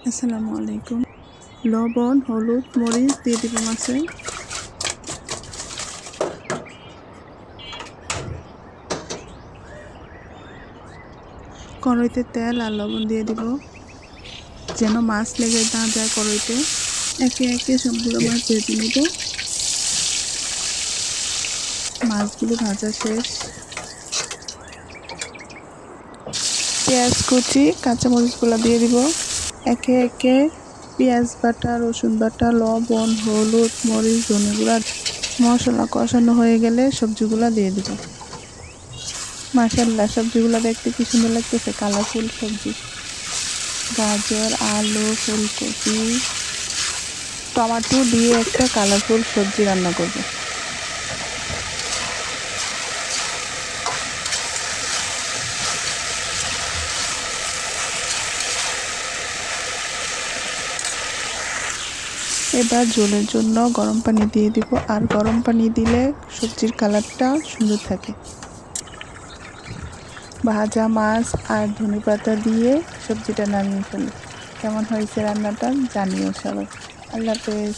আসসালামু আলাইকুম। লবণ, হলুদ, মরিচ দিয়ে দিব মাছে। কড়াইতে তেল আর লবণ দিয়ে দিব, যেন মাছ লেগে না যায় কড়াইতে। একে একে সবগুলো মাছ ভেজে নিব। মাছগুলো ভাজা শেষ। পেঁয়াজ কুচি, কাঁচামরিচগুলো দিয়ে দিব। একে একে পেঁয়াজ বাটা, রসুন বাটা, লবণ, হলুদ, মরিচ, ধনে গুঁড়া, মশলা কষানো হয়ে গেলে সবজিগুলো দিয়ে দিব। মাশাআল্লাহ, সবজিগুলো দেখতে কি সুন্দর লাগতেছে, কালারফুল সবজি। গাজর, আলু, ফুলকপি, টমেটো দিয়ে একটা কালারফুল সবজি রান্না করব। এবার ঝোলের জন্য গরম পানি দিয়ে দিব, আর গরম পানি দিলে সবজির কালারটা সুন্দর থাকে। ভাজা মাছ আর ধনেপাতা দিয়ে সবজিটা নামিয়ে ফেলি। কেমন হয়েছে রান্নাটা জানিও সবাই। আল্লাহ হাফেজ।